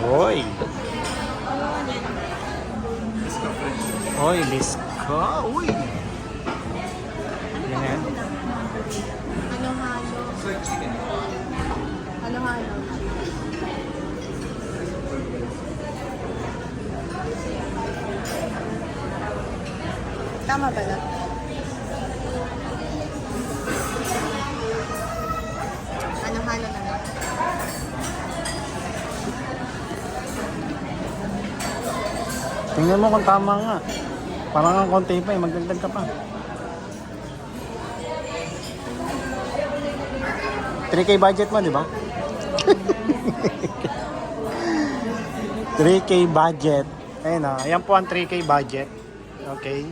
Hoy. Hoy, bisko. Uy. Yan. Halo-halo. Halo-halo. Tama ba na? Halo-halo na lang. Tingnan mo kung tama nga. Parang ang konti pa eh. Magdagdag ka pa. 3K budget mo, di ba? 3K budget. Ayun o. Ayan po ang 3K budget. Okay.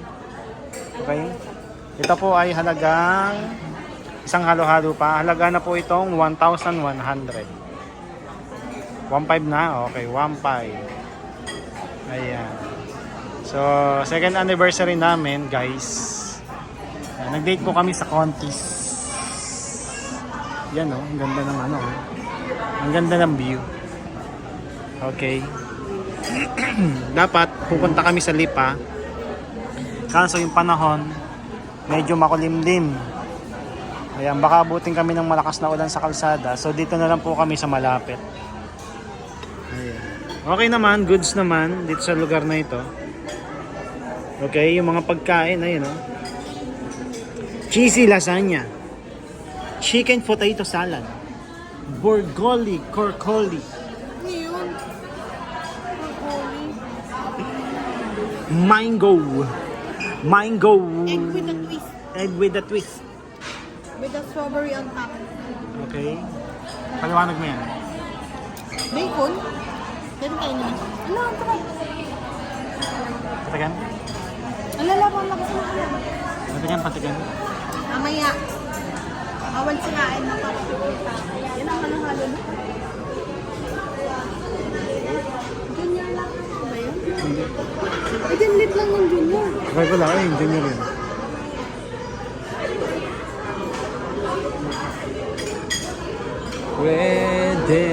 Okay. Ito po ay halagang isang halo-halo pa. Halaga na po itong 1,100. 1,500 na. Okay, 1,500. Ayan. So, second anniversary namin, guys. Nag-date po kami sa Contis. Yan oh, ang ganda ng ano. Ang ganda ng view. Okay. Dapat pupunta kami sa Lipa. Kaso yung panahon medyo makulimlim. Ayan, baka abutin kami ng malakas na ulan sa kalsada. So dito na lang po kami sa malapit. Ayan. Okay naman, goods naman dito sa lugar na ito. Okay, yung mga pagkain, ayun oh. Cheesy lasagna. Chicken potato salad. Borgoli, corcoli. Yun. Mango. Mango. Egg with a twist. Egg with a twist. With a strawberry on top. Okay. Paliwanag mo yan. Bacon. Pwede kayo naman. Ano, ang try. Patigan? Alala po ang lakas mo. Patigan. Mamaya. Awal sirain na para kita. Yan ang halo-halo na. Junior lang. Ano ba yun? Ay, ganlit lang ng junior. Try ko lang, hindi nyo rin. Pwede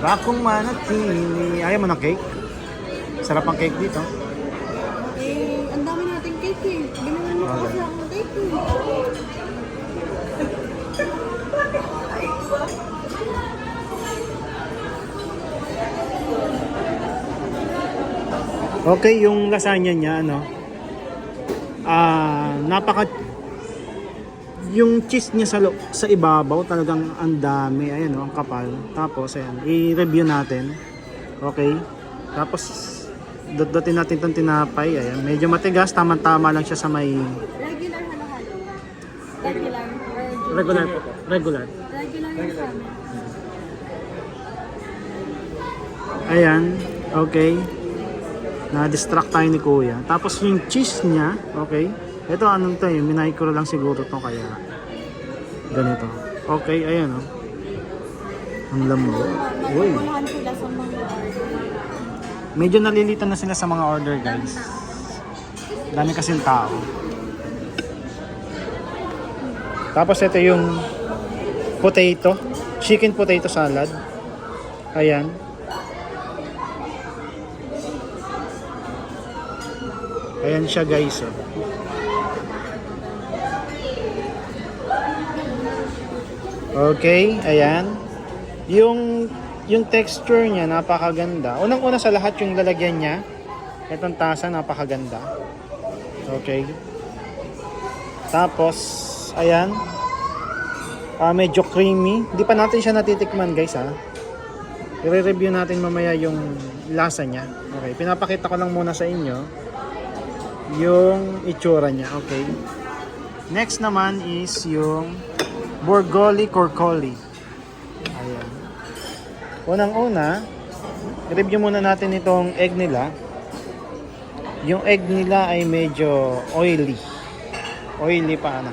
ba kung manatili? Ayaw mo ng cake? Sarap ang cake dito. Eh, ang dami nating cake eh. Ginawa mo kasi akong cake eh. Okay, yung lasagna niya, ano, yung cheese niya sa ibabaw, talagang ang dami, ayan o, ang kapal. Tapos, ayan, i-review natin. Okay, tapos, dotin natin itong tinapay, ayan, medyo matigas, tama-tama lang siya sa may Regular halo-halo. Regular. regular po, regular. Regular yung sa amin. Ayan, okay. Na-distract tayo ni Kuya. Tapos yung cheese niya, okay. Ito anong to eh, minayko lang siguro to kaya ganito. Okay, ayan oh. Ang lambot. Uy. Nagpapulahan sila sa mga order. Medyo nalilitan na sila sa mga order, guys. Dami kasing tao. Tapos ito yung potato, chicken potato salad. Ayan. Ayan siya, guys. Oh. Okay, ayan. Yung texture niya napakaganda. Unang-una sa lahat yung lalagyan niya. Itong tasa napakaganda. Okay. Tapos ayan. Medyo creamy. Hindi pa natin siya natitikman, guys, ha. I-review natin mamaya yung lasa niya. Okay, pinapakita ko lang muna sa inyo yung itsura niya. Okay. Next naman is yung Borgoli Corcoli. Ayan. Unang-una, i-review muna natin itong egg nila. Yung egg nila ay medyo oily. Oily pa ano.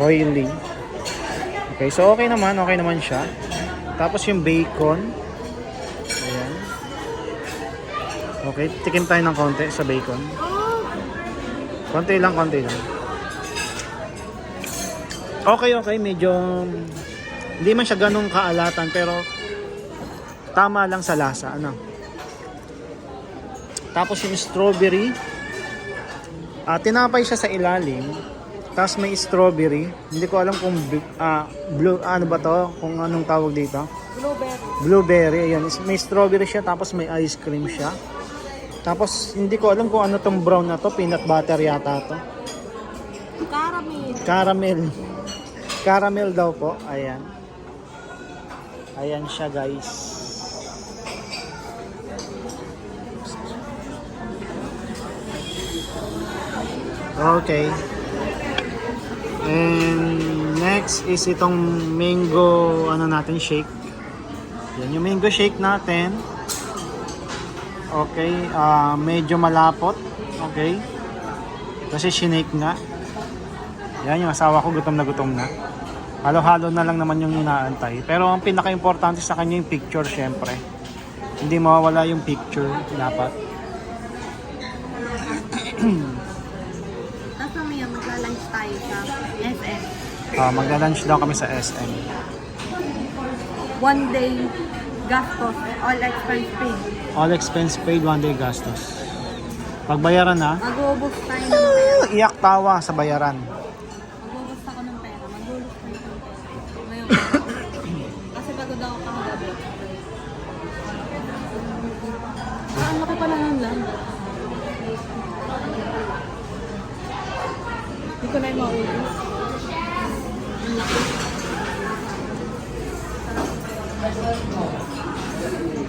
Oily. Okay, so okay naman siya. Tapos yung bacon. Ayan. Okay, tikim tayo ng konti sa bacon. Konti lang. Okay, medyo Hindi man siya ganong kaalatan pero tama lang sa lasa, ano. Tapos yung strawberry, tinapay siya sa ilalim. Tapos may strawberry. Hindi ko alam kung blue, ano ba to? Kung anong tawag dito. Blueberry. Blueberry, ayan. May strawberry siya, tapos may ice cream siya. Tapos hindi ko alam kung ano tong brown na to. Peanut butter yata to. Caramel. Caramel. Caramel daw po. Ayan. Ayan siya, guys. Okay. And next is itong mango ano natin shake. Yan yung mango shake natin. Okay, medyo malapot. Okay. Kasi shinake nga. Yan yung asawa ko gutom na. Halo-halo na lang naman yung inaantay. Pero ang pinaka-importante sa kanya yung picture syempre. Hindi mawawala yung picture dapat. Tapos mamaya magla-lunch tayo sa SM. Magla-lunch daw kami sa SM. One day gastos, all expense paid. All expense paid, one day gastos. Pagbayaran na, Mag-uubos tayo ng pera. iyak tawa sa bayaran. Mag-uubos ako ng pera. Mag-uubos tayo ng pera. Ngayon. Kasi pagod ako kahagabi. Ang laki pa lang lang. Hindi ko na yung maubos. Ang laki.